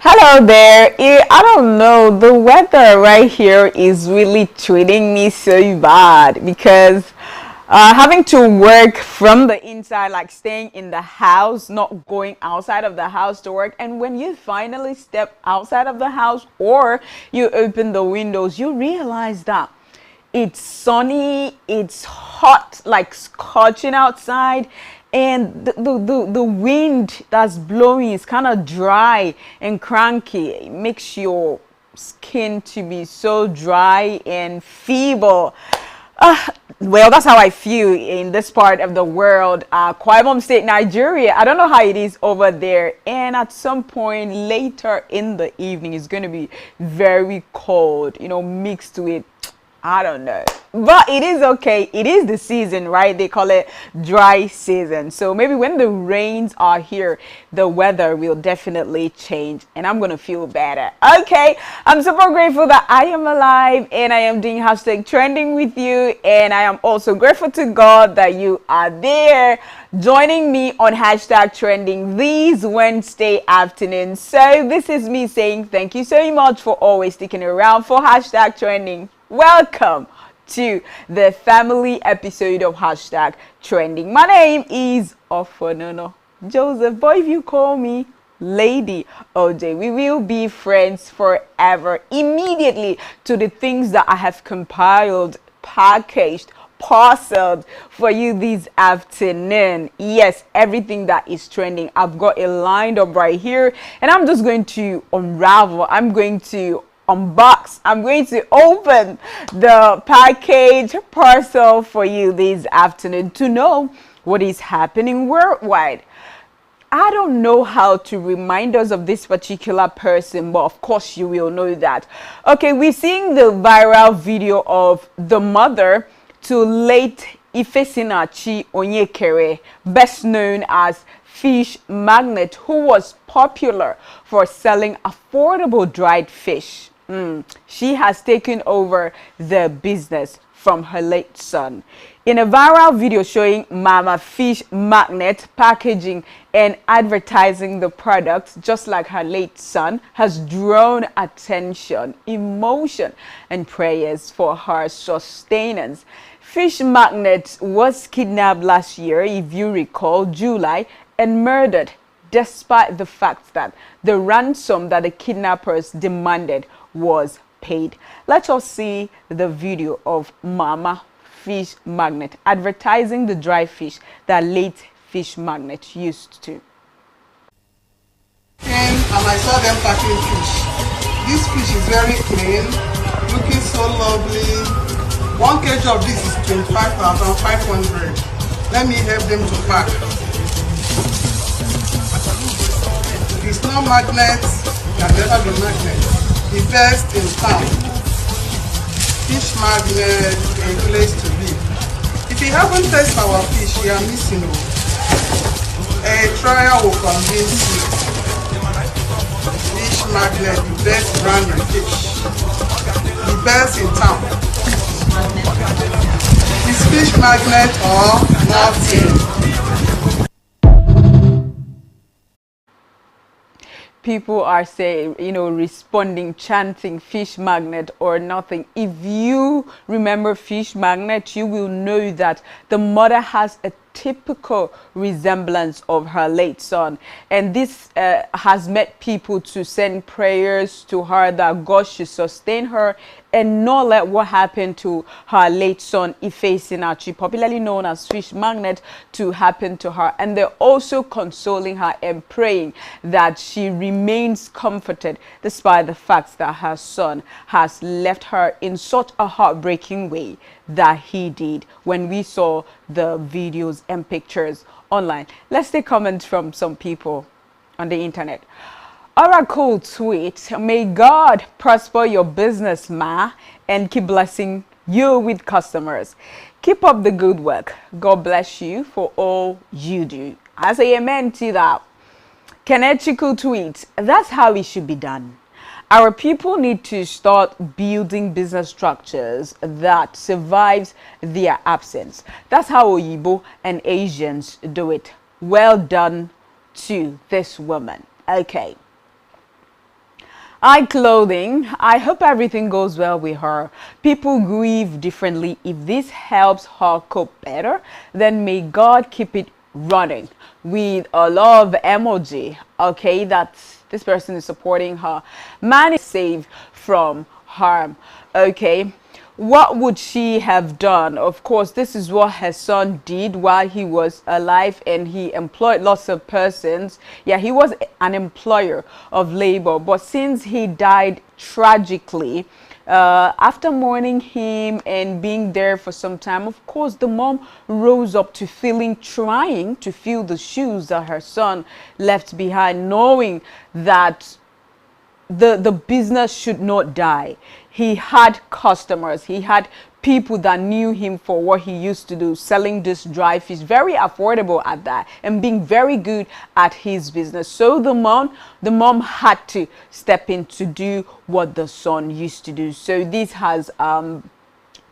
Hello there. I don't know. The weather right here is really treating me so bad because having to work from the inside, like staying in the house, not going outside of the house to work. And when you finally step outside of the house or you open the windows, you realize that it's sunny, it's hot, like scorching outside, and the wind that's blowing is kind of dry and cranky. It makes your skin to be so dry and feeble. uh, well, that's how I feel in this part of the world, Akwa Ibom State, Nigeria. I don't know how it is over there, and at some point later in the evening it's going to be very cold, mixed with, I don't know. But it is okay. It is the season, right? They call it dry season. So maybe when the rains are here, the weather will definitely change and I'm going to feel better. Okay. I'm super grateful that I am alive and I am doing hashtag trending with you. And I am also grateful to God that you are there joining me on hashtag trending these Wednesday afternoons. So this is me saying thank you so much for always sticking around for hashtag trending. Welcome to the family episode of hashtag trending. My name is Ofonono Joseph, but if you call me Lady OJ, we will be friends forever. Immediately to the things that I have compiled, packaged, parceled for you this afternoon. Yes, everything that is trending, I've got it lined up right here, and I'm just going to unravel. I'm going to unbox. I'm going to open the package parcel for you this afternoon to know what is happening worldwide. I don't know how to remind us of this particular person, but of course you will know that. Okay, we're seeing the viral video of the mother to late Ifesinachi Onyekere, best known as Fish Magnet, who was popular for selling affordable dried fish. She has taken over the business from her late son. In a viral video showing Mama Fish Magnet packaging and advertising the product just like her late son, has drawn attention, emotion, and prayers for her sustenance. Fish Magnet was kidnapped last year, if you recall, July, and murdered despite the fact that the ransom that the kidnappers demanded was paid. Let us see the video of Mama Fish Magnet advertising the dry fish that late Fish Magnet used to. And I saw them packing fish. This fish is very clean, looking so lovely. 1 kg of this is 25,500. Let me help them to pack. It's not magnets, can never be magnets. The best in town. Fish Magnet, a place to be. If you haven't tasted our fish, you are missing out. A trial will convince you. Fish Magnet, the best brand of fish. The best in town. Is Fish Magnet or nothing? People are saying, responding, chanting Fish Magnet or nothing. If you remember Fish Magnet, you will know that the mother has a typical resemblance of her late son, and this has made people to send prayers to her that God should sustain her and not let what happened to her late son Ifesinachi, popularly known as Fish Magnet, to happen to her. And they're also consoling her and praying that she remains comforted despite the fact that her son has left her in such a heartbreaking way that he did when we saw the videos and pictures online. Let's take comments from some people on the internet. Oracle tweet, may God prosper your business, ma, and keep blessing you with customers. Keep up the good work. God bless you for all you do. I say amen to that. Kenechiku tweet, that's how it should be done. Our people need to start building business structures that survives their absence. That's how Oyibo and Asians do it. Well done to this woman. Okay. Eye clothing. I hope everything goes well with her. People grieve differently. If this helps her cope better, then may God keep it running, with a love emoji. Okay, that's this person is supporting her. Man is saved from harm. Okay, what would she have done? Of course, this is what her son did while he was alive, and he employed lots of persons. Yeah, he was an employer of labor, but since he died tragically, after mourning him and being there for some time, of course, the mom rose up to trying to fill the shoes that her son left behind, knowing that the business should not die. He had customers, he had people that knew him for what he used to do, selling this dry fish, very affordable at that, and being very good at his business. So the mom had to step in to do what the son used to do. So this has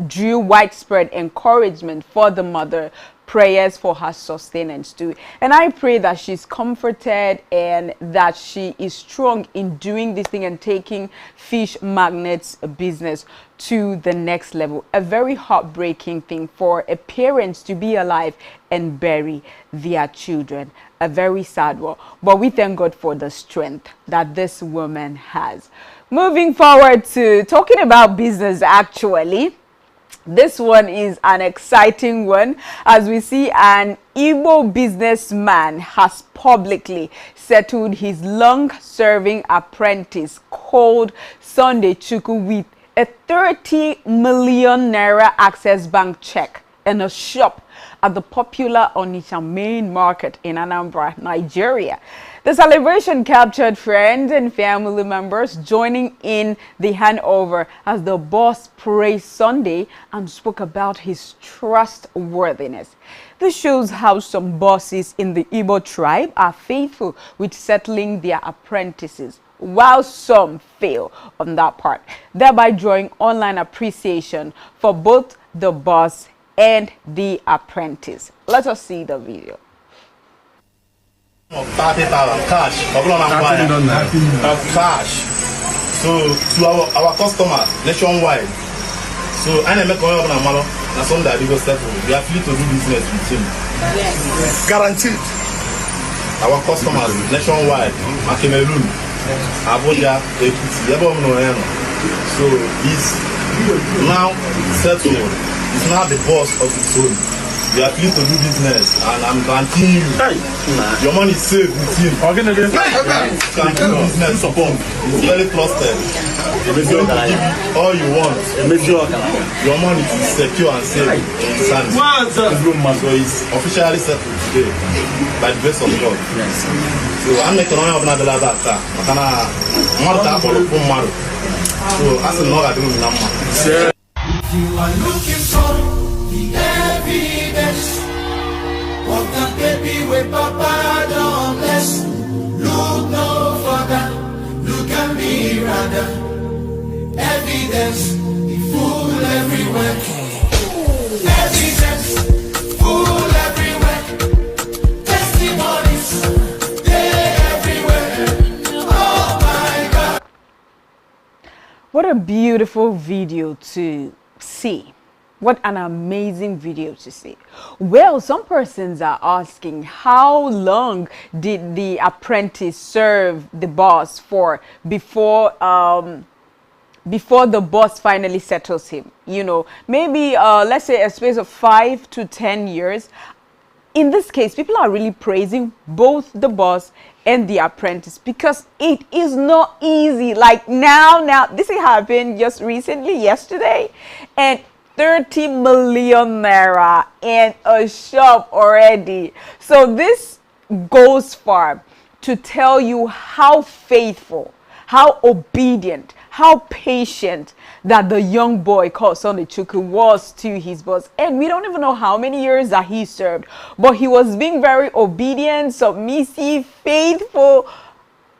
drew widespread encouragement for the mother, prayers for her sustenance too. And I pray that she's comforted and that she is strong in doing this thing and taking Fish Magnet's business to the next level. A very heartbreaking thing for a parent to be alive and bury their children. A very sad one. But we thank God for the strength that this woman has. Moving forward to talking about business actually. This one is an exciting one, as we see an Igbo businessman has publicly settled his long-serving apprentice called Sunday Chukwu with a 30 million naira Access Bank check in a shop at the popular Onitsha main market in Anambra, Nigeria. The celebration captured friends and family members joining in the handover as the boss praised Sunday and spoke about his trustworthiness. This shows how some bosses in the Igbo tribe are faithful with settling their apprentices, while some fail on that part, thereby drawing online appreciation for both the boss and the apprentice. Let us see the video. 30,000 cash, cash. So to our customers nationwide. So I never come up na Sunday we go settle. We are free to do business with him. Yes. Guaranteed. Our customers nationwide, Cameroon, Abuja, Ekiti, so he's now settled. He's now the boss of his own. We are pleased to do business, and I'm guaranteeing you, your money is safe with him. Can do business support. It's very trusted. He's going to give you all you want. Your money is secure and safe in his hands. So he's officially settled today by the grace of God. So I'm making money of another that. So as a lot I do number. If you are looking for the evidence of the baby with Papa don't bless, look no further, look at me rather. Evidence, the fool everywhere. Evidence, fool everywhere. Testimonies, they everywhere. Oh my God. What a beautiful video to see. What an amazing video to see. Well, some persons are asking, how long did the apprentice serve the boss for before the boss finally settles him? You know, maybe let's say a space of 5 to 10 years. In this case, people are really praising both the boss and the apprentice because it is not easy. Like now this happened just recently, yesterday, and 30 million naira in a shop already. So this goes far to tell you how faithful, how obedient, how patient that the young boy called Sunday Chukwu was to his boss. And we don't even know how many years that he served, but he was being very obedient, submissive, faithful,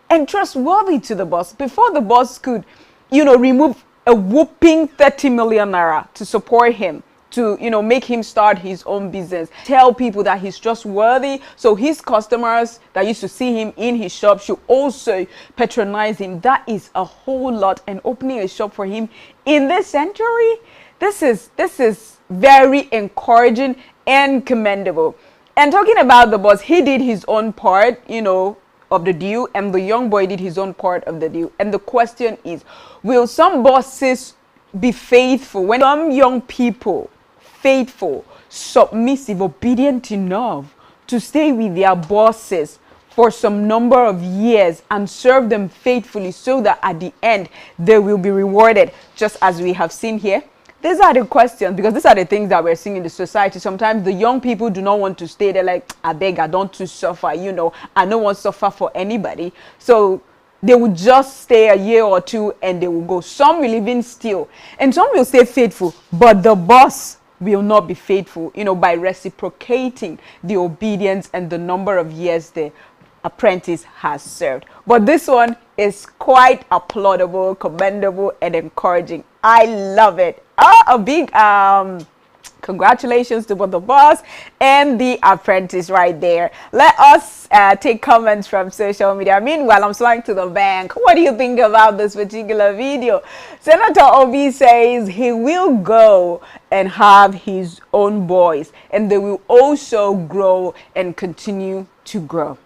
and trustworthy to the boss before the boss could, you know, remove a whooping 30 million naira to support him to, you know, make him start his own business. Tell people that he's trustworthy, so his customers that used to see him in his shop should also patronize him. That is a whole lot. And opening a shop for him in this century, this is very encouraging and commendable. And talking about the boss, he did his own part, you know, of the deal, and the young boy did his own part of the deal. And the question is, will some bosses be faithful when some young people, faithful, submissive, obedient enough to stay with their bosses for some number of years and serve them faithfully, so that at the end they will be rewarded, just as we have seen here? These are the questions, because these are the things that we're seeing in the society. Sometimes the young people do not want to stay. They're like, I beg, I don't to suffer, you know, I don't want to suffer for anybody. So they will just stay a year or two and they will go. Some will even steal, and some will stay faithful, but the boss will not be faithful, you know, by reciprocating the obedience and the number of years the apprentice has served. But this one is quite applaudable, commendable, and encouraging. I love it. A big congratulations to both the boss and the apprentice right there. Let us take comments from social media. Meanwhile, I'm flying to the bank. What do you think about this particular video? Senator Obi says he will go and have his own boys, and they will also grow and continue to grow.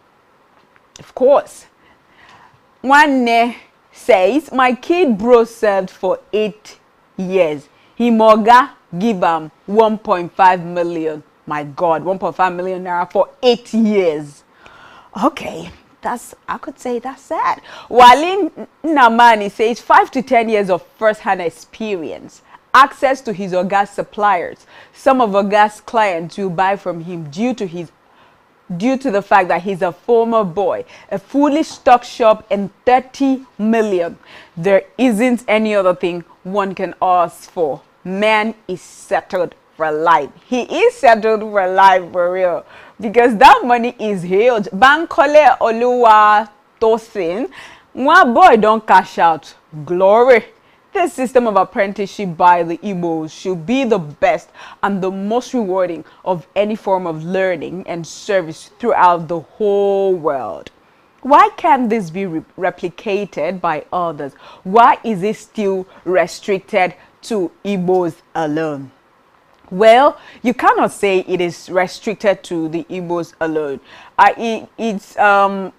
Of course. Nwanne says, my kid bro served for 8 years. He moga give him 1.5 million. My God, 1.5 million naira for 8 years. Okay, I could say that's sad. Walin Namani says 5 to 10 years of first-hand experience, access to his Oga's suppliers. Some of Oga's clients will buy from him due to the fact that he's a former boy, a fully stocked shop, and 30 million. There isn't any other thing one can ask for. Man is settled for life. He is settled for life, for real, because that money is huge. Bankole Oluwa Tosin, one boy don't cash out. Glory. This system of apprenticeship by the Igbos should be the best and the most rewarding of any form of learning and service throughout the whole world. Why can't this be replicated by others? Why is it still restricted to Igbos alone? Well, you cannot say it is restricted to the Igbos alone. It's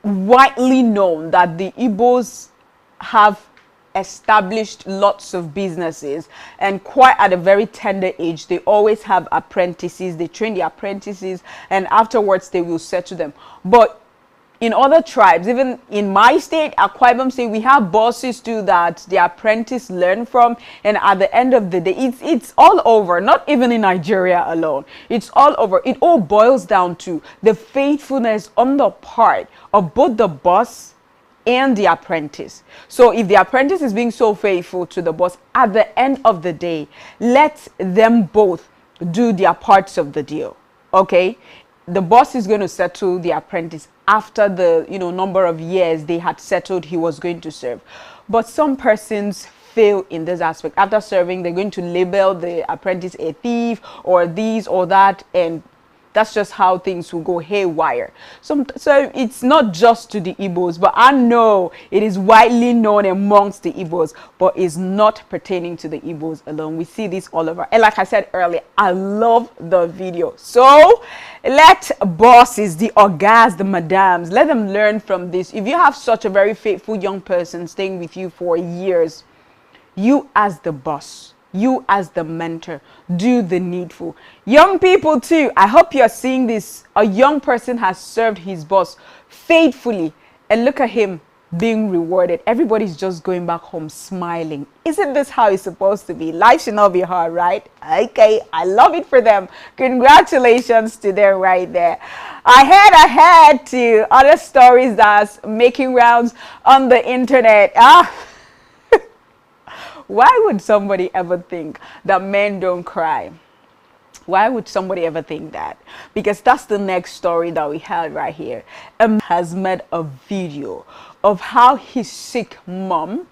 widely known that the Igbos have established lots of businesses, and quite at a very tender age they always have apprentices. They train the apprentices, and afterwards they will settle them. But in other tribes, even in my state, Akwa Ibom State, we have bosses too that the apprentice learn from, and at the end of the day, it's all over. Not even in Nigeria alone, it's all over. It all boils down to the faithfulness on the part of both the boss and the apprentice. So if the apprentice is being so faithful to the boss, at the end of the day, let them both do their parts of the deal. Okay, the boss is going to settle the apprentice after the number of years they had settled he was going to serve. But some persons fail in this aspect. After serving, they're going to label the apprentice a thief or this or that, and that's just how things will go haywire. So it's not just to the Igbos, but I know it is widely known amongst the Igbos, but it's not pertaining to the Igbos alone. We see this all over. And like I said earlier, I love the video. So let bosses, the ogas, the madams, let them learn from this. If you have such a very faithful young person staying with you for years, you as the boss, you as the mentor, do the needful. Young people too, I hope you're seeing this. A young person has served his boss faithfully, and look at him being rewarded. Everybody's just going back home smiling. Isn't this how it's supposed to be? Life should not be hard, right? Okay, I love it for them. Congratulations to them right there. I head to other stories that's making rounds on the internet. Why would somebody ever think that men don't cry? Why would somebody ever think that? Because that's the next story that we have right here. Has made a video of how his sick mom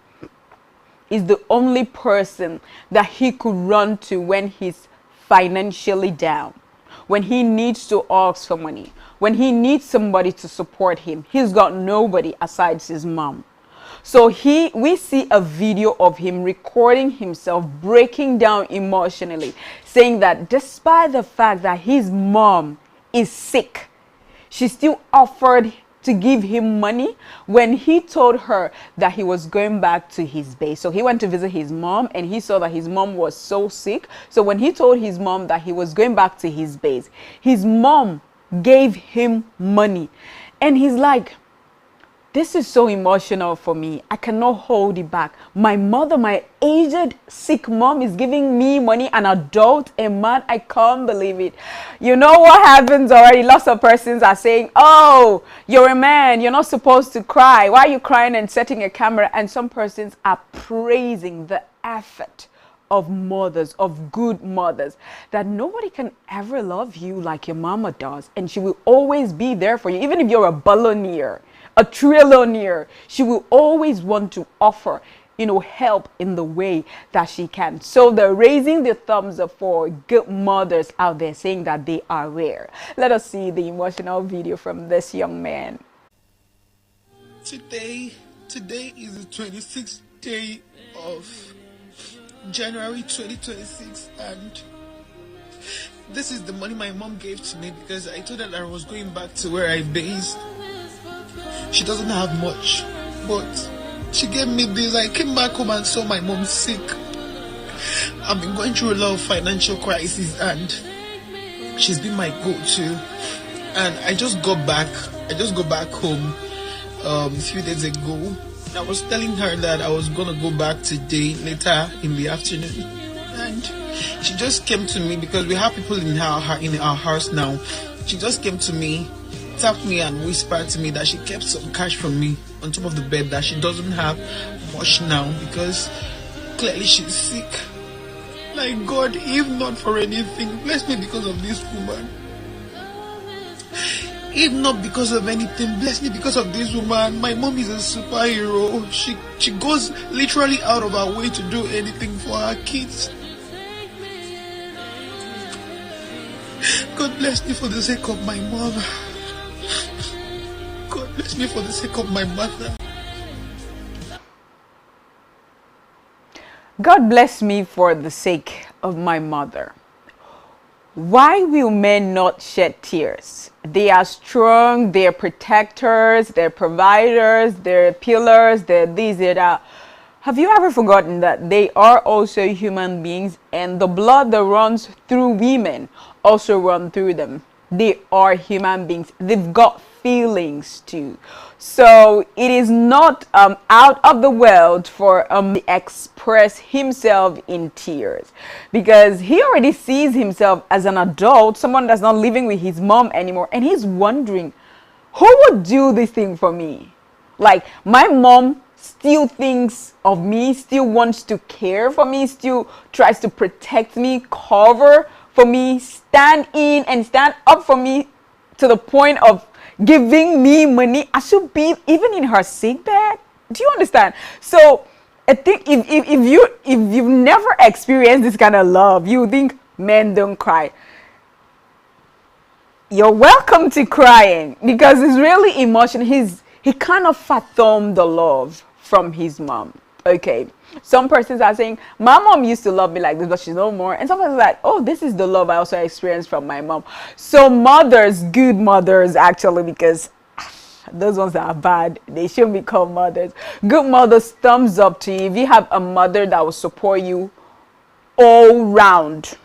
is the only person that he could run to when he's financially down, when he needs to ask for money, when he needs somebody to support him, he's got nobody aside his mom. So we see a video of him recording himself breaking down emotionally, saying that despite the fact that his mom is sick, she still offered to give him money when he told her that he was going back to his base. So he went to visit his mom and he saw that his mom was so sick. So when he told his mom that he was going back to his base, his mom gave him money. And he's like, this is so emotional for me. I cannot hold it back. My mother, my aged, sick mom is giving me money, an adult, a man. I can't believe it. You know what happens already? Lots of persons are saying, oh, you're a man. You're not supposed to cry. Why are you crying and setting a camera? And some persons are praising the effort of mothers, of good mothers, that nobody can ever love you like your mama does. And she will always be there for you. Even if you're a billionaire, a trillionaire, she will always want to offer, help in the way that she can. So they're raising the thumbs up for good mothers out there, saying that they are rare. Let us see the emotional video from this young man. Today is the 26th day of January 2026, and this is the money my mom gave to me because I told her that I was going back to where I based. She doesn't have much, but she gave me this. I came back home and saw my mom sick. I've been going through a lot of financial crisis and she's been my go-to. And I just got back home a few days ago. I was telling her that I was gonna go back today, later in the afternoon. And she just came to me because we have people in our house now. She just came to me, tapped me and whispered to me that she kept some cash from me on top of the bed, that she doesn't have much now because clearly she's sick. Like, God, if not for anything, bless me because of this woman. If not because of anything, bless me because of this woman. My mom is a superhero. She goes literally out of her way to do anything for her kids. God bless me for the sake of my mom. God bless me for the sake of my mother. God bless me for the sake of my mother. Why will men not shed tears? They are strong, they're protectors, they're providers, they're pillars, they're this, they're that. Have you ever forgotten that they are also human beings, and the blood that runs through women also runs through them? They are human beings. They've got feelings too. So it is not out of the world for to express himself in tears, because he already sees himself as an adult, someone that's not living with his mom anymore, and he's wondering, who would do this thing for me? Like, my mom still thinks of me, still wants to care for me, still tries to protect me, cover for me, stand in and stand up for me, to the point of giving me money. I should be even in her sick bed. Do you understand? So I think if you've never experienced this kind of love, you think men don't cry. You're welcome to crying, because it's really emotional. He kind of fathomed the love from his mom. Okay, some persons are saying, my mom used to love me like this, but she's no more. And some persons are like, oh, this is the love I also experienced from my mom. So mothers, good mothers actually, because those ones that are bad, they shouldn't be called mothers. Good mothers, thumbs up to you. If you have a mother that will support you all round,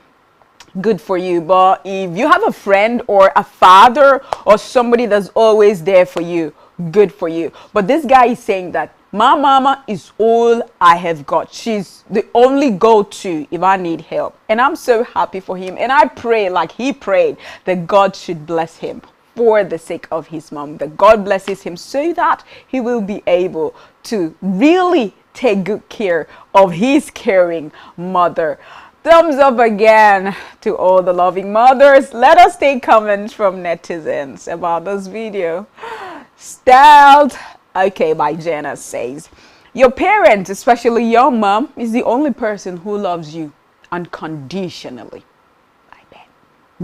good for you. But if you have a friend or a father or somebody that's always there for you, good for you. But this guy is saying that my mama is all I have got. She's the only go-to if I need help. And I'm so happy for him. And I pray, like he prayed, that God should bless him for the sake of his mom. That God blesses him so that he will be able to really take good care of his caring mother. Thumbs up again to all the loving mothers. Let us take comments from netizens about this video. Styled Okay by Jenna says, your parents, especially your mom, is the only person who loves you unconditionally.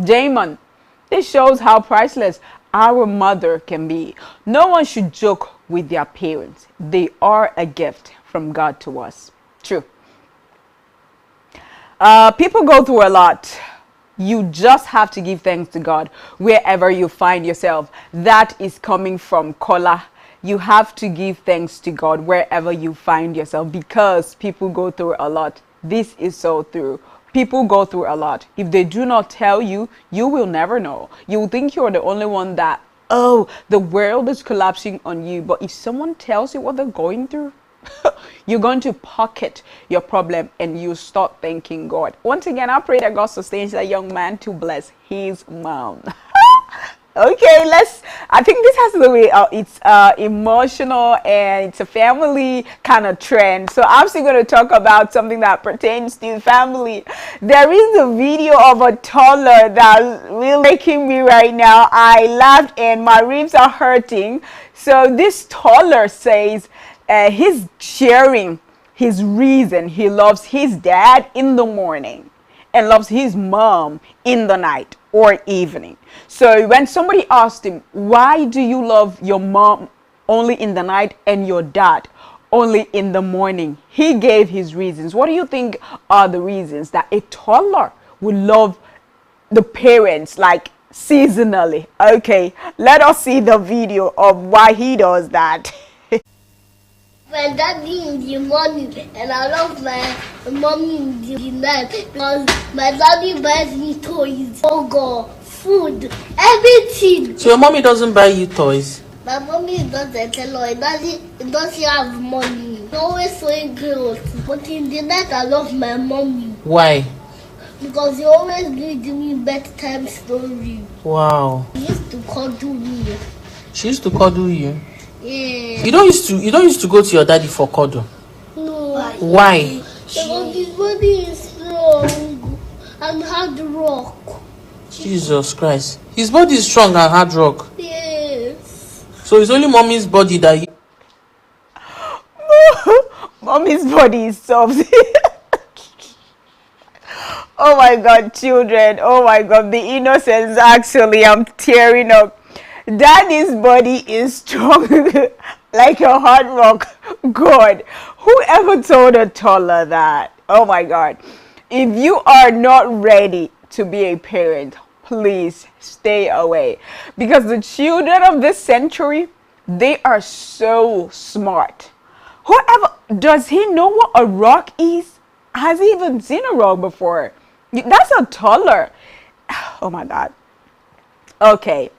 Damon. This shows how priceless our mother can be. No one should joke with their parents. They are a gift from God to us. True. People go through a lot. You just have to give thanks to God wherever you find yourself. That is coming from Kola. You have to give thanks to God wherever you find yourself, because people go through a lot. This is so true. People go through a lot. If they do not tell you, you will never know. You will think you're the only one that, oh, the world is collapsing on you. But if someone tells you what they're going through, you're going to pocket your problem and you start thanking God. Once again, I pray that God sustains that young man to bless his mom. Okay, I think this has to do with it's emotional and it's a family kind of trend. So I'm still going to talk about something that pertains to family. There is a video of a toddler that's really making me right now. I laughed and my ribs are hurting. So this toddler says he's sharing his reason he loves his dad in the morning and loves his mom in the night or evening. So when somebody asked him, why do you love your mom only in the night and your dad only in the morning, he gave his reasons. What do you think are the reasons that a toddler would love the parents like seasonally? Okay, let us see the video of why he does that. My daddy in the morning and I love my mommy in the night because my daddy buys me toys, burger, food, everything. So your mommy doesn't buy you toys? My mommy doesn't tell her. Daddy doesn't have money. He's always sewing clothes. But in the night I love my mommy. Why? Because he always reads me bedtime story. Wow. He used to cuddle me. She used to cuddle you? Yeah. You don't used to go to your daddy for cuddle? No. Why? Because his body is strong and hard rock. Jesus Christ. His body is strong and hard rock. Yes. So it's only mommy's body that Mommy's body is soft. Oh my God, children. Oh my God, the innocence. Actually, I'm tearing up. Daddy's body is strong like a hard rock. God, whoever told a toddler that? Oh my God. If you are not ready to be a parent, please stay away. Because the children of this century, they are so smart. Whoever, does he know what a rock is? Has he even seen a rock before? That's a toddler. Oh my God. Okay.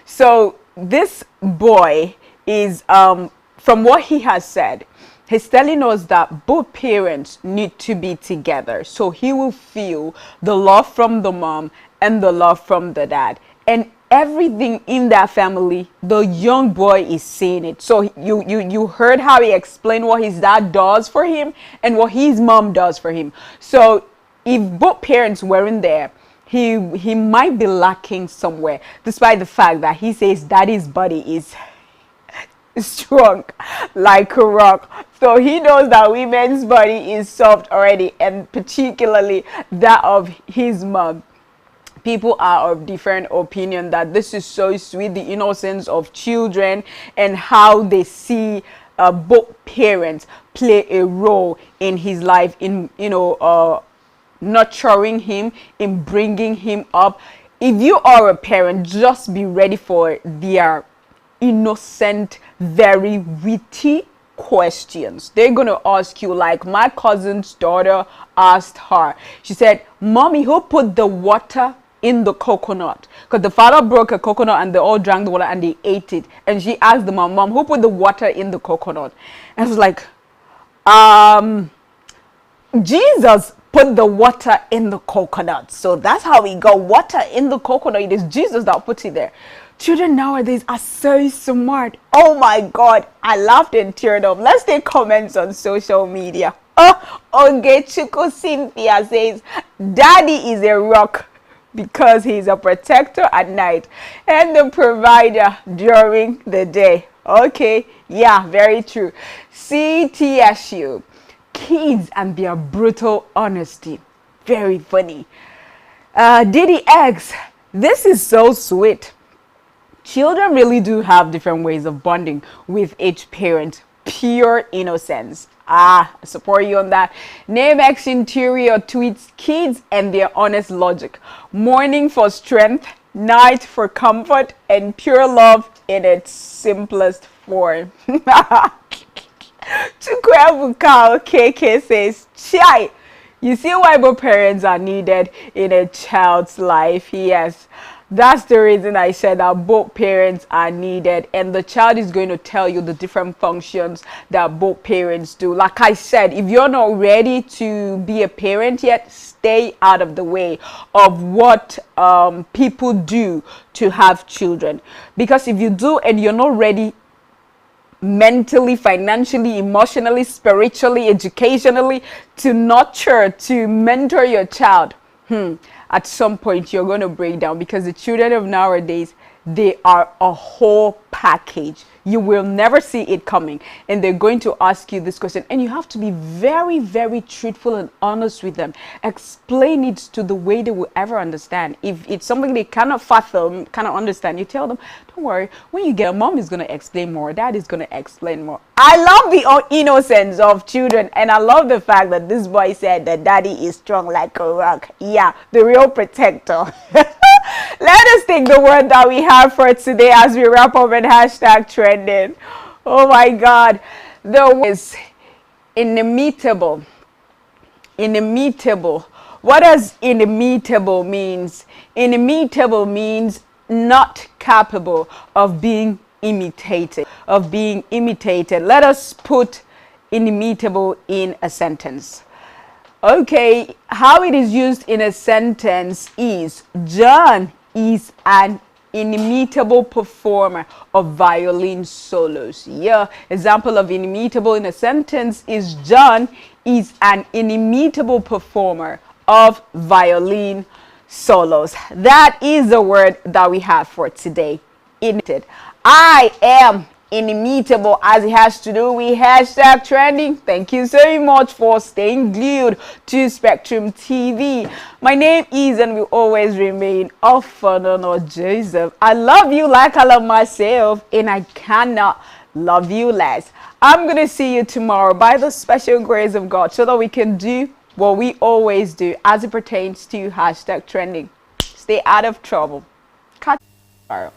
So this boy is, from what he has said, he's telling us that both parents need to be together. So he will feel the love from the mom and the love from the dad. And everything in that family, the young boy is seeing it. So you heard how he explained what his dad does for him and what his mom does for him. So if both parents weren't there, he might be lacking somewhere, despite the fact that he says daddy's body is strong like a rock. So he knows that women's body is soft already, and particularly that of his mom. People are of different opinion that this is so sweet, the innocence of children and how they see both parents play a role in his life, in nurturing him, in bringing him up. If you are a parent, just be ready for their innocent, very witty questions. They're gonna ask you, like my cousin's daughter asked her. She said, "Mommy, who put the water in the coconut?" Because the father broke a coconut and they all drank the water and they ate it. And she asked the mom, "Who put the water in the coconut?" And I was like, Jesus put the water in the coconut. So that's how we got water in the coconut. It is Jesus that put it there. Children nowadays are so smart. Oh my God, I laughed and teared up. Let's take comments on social media. Ogechuku Cynthia says, "Daddy is a rock because he's a protector at night and the provider during the day." Okay, yeah, very true. CTSU, kids and their brutal honesty. Very funny. Diddy X, this is so sweet. Children really do have different ways of bonding with each parent. Pure innocence. I support you on that. Name X Interior tweets kids and their honest logic. Morning for strength, night for comfort, and pure love in its simplest form. Chukwebukao KK says, Chai, you see why both parents are needed in a child's life? Yes, that's the reason I said that both parents are needed, and the child is going to tell you the different functions that both parents do. Like I said, if you're not ready to be a parent yet, stay out of the way of what people do to have children. Because if you do and you're not ready mentally, financially, emotionally, spiritually, educationally, to nurture, to mentor your child, at some point you're going to break down, because the children of nowadays, they are a whole package. You will never see it coming, and they're going to ask you this question, and you have to be very, very truthful and honest with them. Explain it to the way they will ever understand. If it's something they cannot fathom, cannot understand, you tell them, don't worry, when you get, mom is going to explain more, dad is going to explain more. I love the innocence of children, and I love the fact that this boy said that daddy is strong like a rock. Yeah, the real protector. Let us take the word that we have for today as we wrap up and hashtag trending. Oh my God. The word is inimitable. Inimitable. What does inimitable means? Inimitable means not capable of being imitated. Of being imitated. Let us put inimitable in a sentence. Okay, how it is used in a sentence is, John is an inimitable performer of violin solos. Yeah, example of inimitable in a sentence is, John is an inimitable performer of violin solos. That is the word that we have for today. Imited. I am inimitable, as it has to do with hashtag trending. Thank you so much for staying glued to Spectrum TV. My name is and will always remain Ofonono Joseph. I love you like I love myself, and I cannot love you less. I'm gonna see you tomorrow by the special grace of God, so that we can do what we always do as it pertains to hashtag trending. Stay out of trouble. Catch you tomorrow.